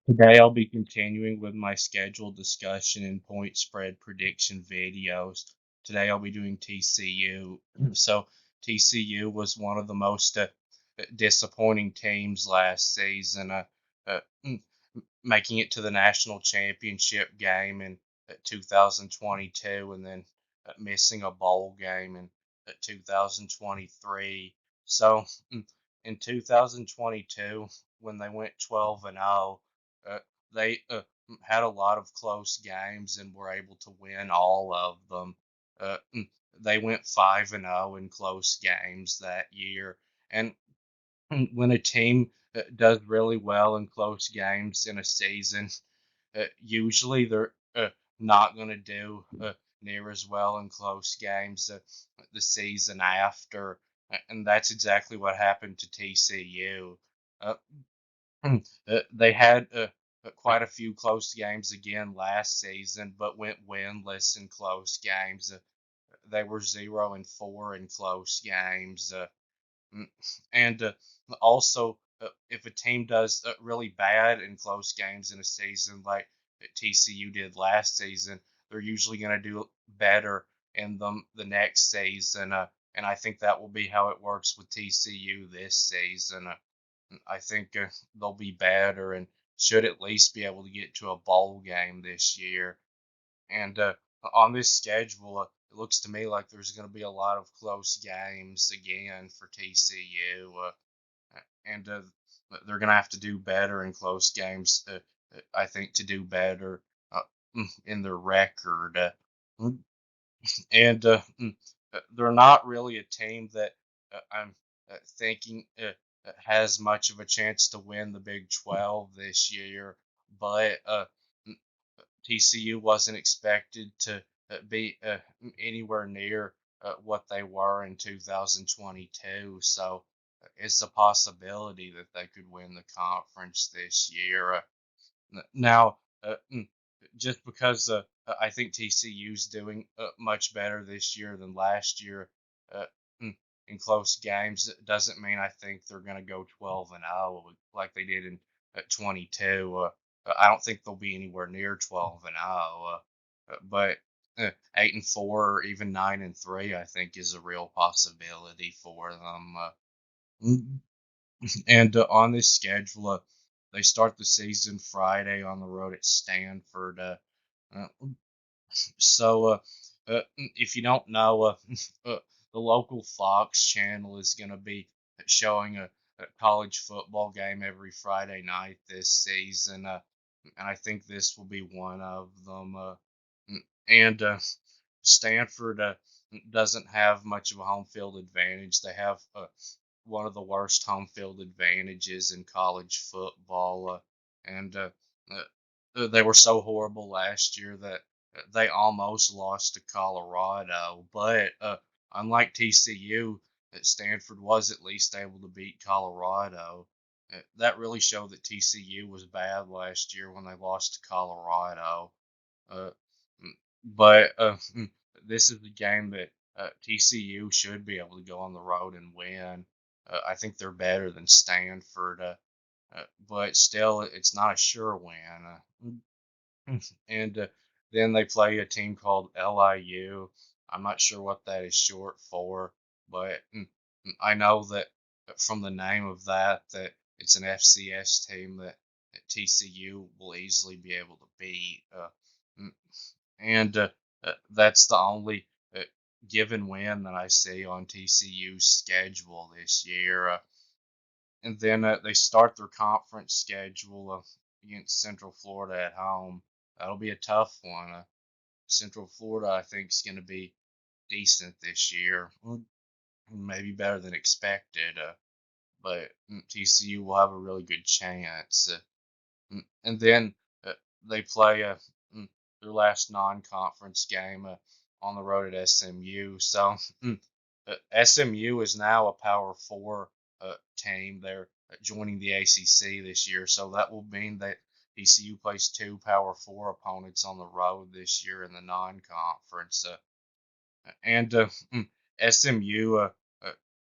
Today I'll be continuing with my scheduled discussion and point spread prediction videos. Today I'll be doing TCU. So TCU was one of the most disappointing teams last season, uh, mm, making it to the national championship game in 2022 and then missing a bowl game in 2023. So in 2022, when they went 12-0, uh, they had a lot of close games and were able to win all of them. Uh, mm, they went 5-0 in close games that year. And when a team does really well in close games in a season, usually they're not going to do near as well in close games the season after. And that's exactly what happened to TCU. Uh, they had quite a few close games again last season, but went winless in close games. They were 0-4 in close games. Mm, And also, if a team does really bad in close games in a season, like TCU did last season, they're usually going to do better in them the next season. And I think that will be how it works with TCU this season. I think they'll be better and should at least be able to get to a bowl game this year. And on this schedule, it looks to me like there's going to be a lot of close games again for TCU, and they're going to have to do better in close games. I think to do better uh, in their record, and they're not really a team that I'm thinking has much of a chance to win the Big 12 this year, but TCU wasn't expected to be anywhere near what they were in 2022. So it's a possibility that they could win the conference this year. Now, just because I think TCU's doing much better this year than last year uh, in close games, it doesn't mean I think they're going to go 12-0 like they did in 22. I don't think they'll be anywhere near 12-0, but 8-4 or even 9-3, I think, is a real possibility for them. And on this schedule, they start the season Friday on the road at Stanford. Uh, so, if you don't know, the local Fox channel is going to be showing a college football game every Friday night this season, and I think this will be one of them. And Stanford doesn't have much of a home field advantage. They have one of the worst home field advantages in college football, and they were so horrible last year that they almost lost to Colorado. But unlike TCU, Stanford was at least able to beat Colorado. That really showed that TCU was bad last year when they lost to Colorado. Uh, but this is a game that TCU should be able to go on the road and win. I think they're better than Stanford, but still, it's not a sure win. And then they play a team called LIU. I'm not sure what that is short for, but I know that from the name of that it's an FCS team that TCU will easily be able to beat. Mm, and that's the only uh, given win that I see on TCU's schedule this year. And then they start their conference schedule against Central Florida at home. That'll be a tough one. Central Florida, I think, is going to be decent this year, maybe better than expected. But TCU will have a really good chance. And then they play mm, their last non-conference game on the road at SMU. So SMU is now a Power Four team. They're joining the ACC this year, so that will mean that TCU plays two Power Four opponents on the road this year in the non-conference. And SMU, uh,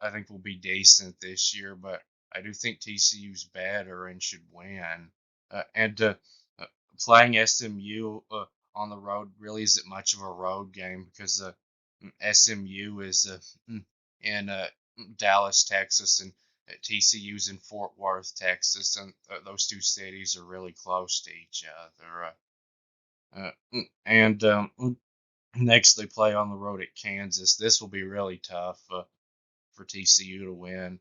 I think, will be decent this year, but I do think TCU's better and should win. and uh, playing SMU on the road really isn't much of a road game because SMU is in Dallas, Texas, and TCU's in Fort Worth, Texas, and those two cities are really close to each other. And next, they play on the road at Kansas. This will be really tough for TCU to win.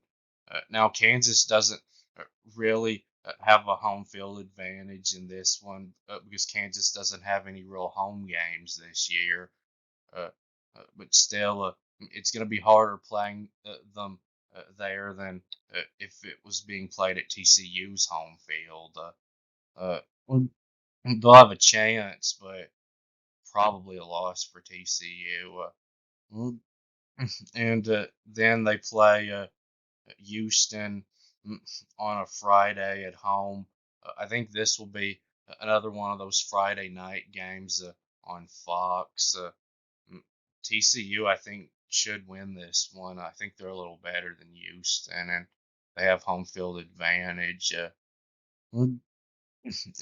Now, Kansas doesn't uh, really have a home field advantage in this one because Kansas doesn't have any real home games this year. Uh, but still, it's going to be harder playing them there than if it was being played at TCU's home field. Well, they'll have a chance, but probably a loss for TCU. Well, and then they play Houston on a Friday at home. I think this will be another one of those Friday night games on Fox. TCU, I think, should win this one. I think they're a little better than Houston, and they have home field advantage. Mm,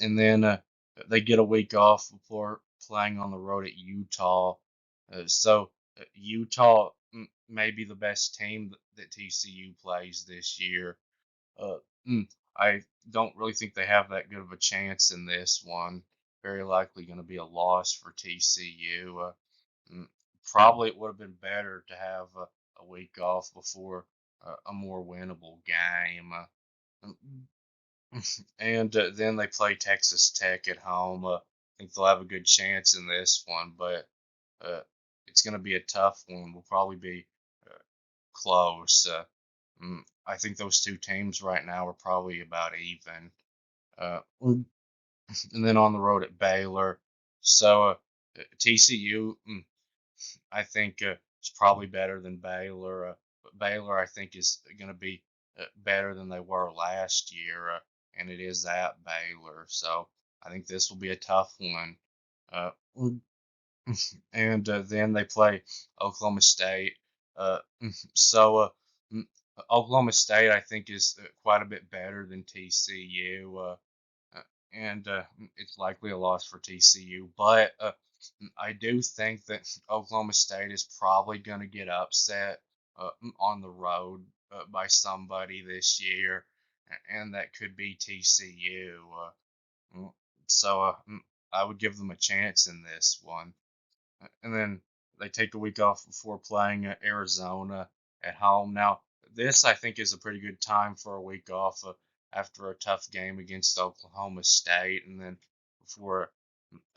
and then they get a week off before playing on the road at Utah. So Utah may be the best team that TCU plays this year. Uh, I don't really think they have that good of a chance in this one. Very likely going to be a loss for TCU. Mm, Probably it would have been better to have a week off before a more winnable game. Mm, and then they play Texas Tech at home. I think they'll have a good chance in this one, but uh, it's going to be a tough one. Will probably be uh, close. I think those two teams right now are probably about even. And then on the road at Baylor. So TCU, I think is probably better than Baylor. But Baylor, I think, is going to be better than they were last year, and it is at Baylor. So I think this will be a tough one. Uh, and then they play Oklahoma State. Uh, so mm, Oklahoma State, I think, is quite a bit better than TCU. And it's likely a loss for TCU. But I do think that Oklahoma State is probably going to get upset on the road by somebody this year, and that could be TCU. Mm, so I would give them a chance in this one. And then they take a week off before playing Arizona at home. Now, this I think is a pretty good time for a week off after a tough game against Oklahoma State, and then before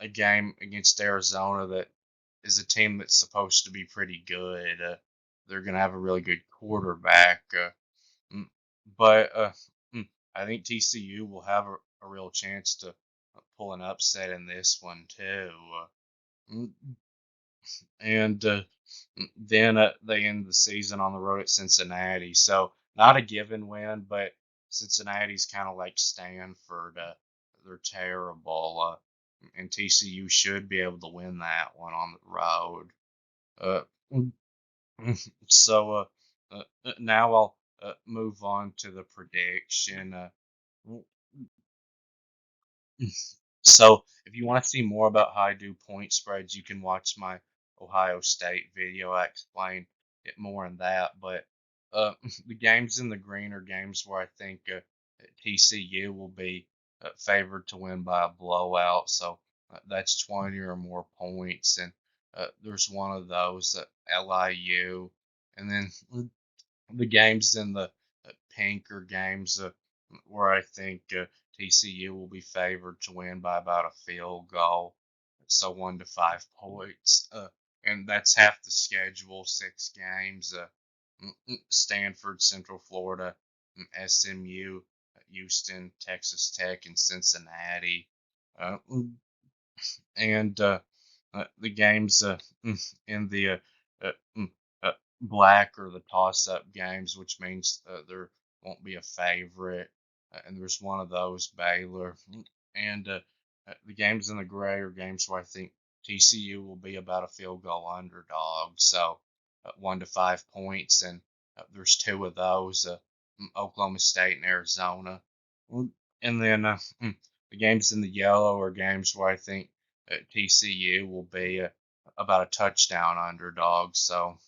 a game against Arizona that is a team that's supposed to be pretty good. They're going to have a really good quarterback, mm, but I think TCU will have a real chance to pull an upset in this one too. Mm, and then they end the season on the road at Cincinnati. So not a given win, but Cincinnati's kind of like Stanford. They're terrible, and TCU should be able to win that one on the road. Uh, so now I'll move on to the prediction. So if you want to see more about how I do point spreads, you can watch my Ohio State video. I explain it more in that. But the games in the green are games where I think TCU will be favored to win by a blowout. So that's 20 or more points. And there's one of those at LIU. And then the games in the pink are games where I think TCU will be favored to win by about a field goal, so 1 to 5 points, and that's half the schedule. 6 games: Stanford, Central Florida, SMU, Houston, Texas Tech, and Cincinnati. Uh, and the games in the uh, mm, uh, black or the toss-up games, which means there won't be a favorite, and there's one of those, Baylor, and the games in the gray are games where I think TCU will be about a field goal underdog, so 1 to 5 points, and there's two of those, Oklahoma State and Arizona. And then the games in the yellow are games where I think TCU will be about a touchdown underdog. So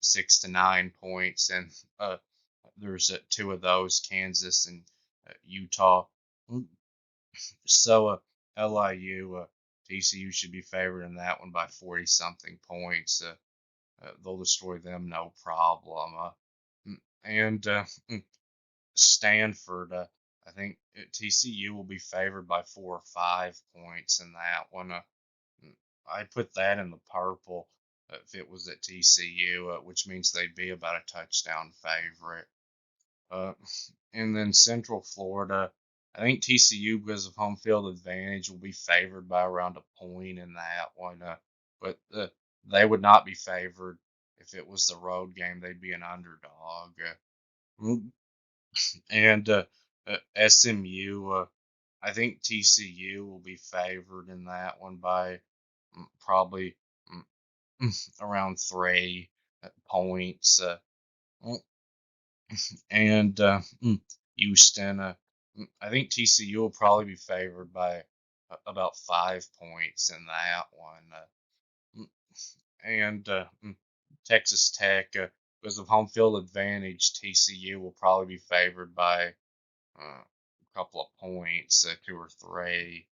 6 to 9 points, and there's two of those, Kansas and Utah. Mm, So LIU, TCU should be favored in that one by 40 something points. They'll destroy them no problem. And Stanford, I think TCU will be favored by 4 or 5 points in that one. Mm, I put that in the purple if it was at TCU, which means they'd be about a touchdown favorite. Uh, and then Central Florida, I think TCU, because of home field advantage, will be favored by around a point in that one. But they would not be favored if it was the road game. They'd be an underdog. Mm, and SMU, I think TCU will be favored in that one by probably mm, around 3 points. Mm, and Houston, I think TCU will probably be favored by about 5 points in that one. Mm, and Texas Tech, because of home field advantage, TCU will probably be favored by a couple of points, 2 or 3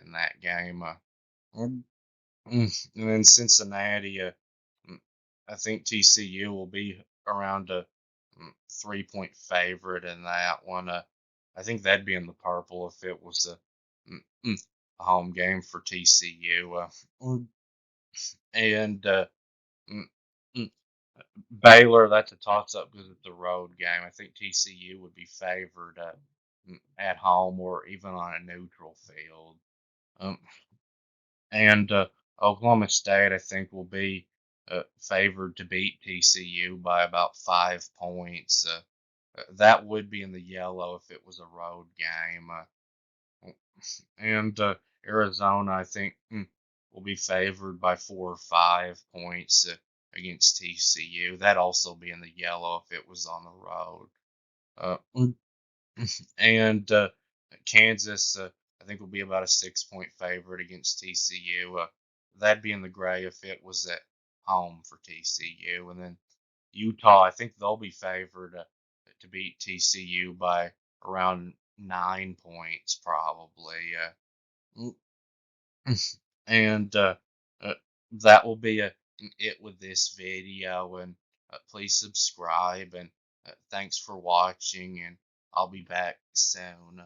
in that game. Mm, and then Cincinnati, mm, I think TCU will be around a 3 point favorite in that one. I think that'd be in the purple if it was a home game for TCU. And mm, mm, Baylor, that's a toss up because it's a road game. I think TCU would be favored at home or even on a neutral field. Um, and Oklahoma State, I think, will be favored to beat TCU by about 5 points. That would be in the yellow if it was a road game. And Arizona, I think, will be favored by 4 or 5 points against TCU. That'd also be in the yellow if it was on the road. Uh, and Kansas, I think, will be about a 6 point favorite against TCU. That'd be in the gray if it was at home for TCU. And then Utah, I think they'll be favored to beat TCU by around 9 points, probably. And uh, that will be it with this video. And please subscribe. And thanks for watching. And I'll be back soon.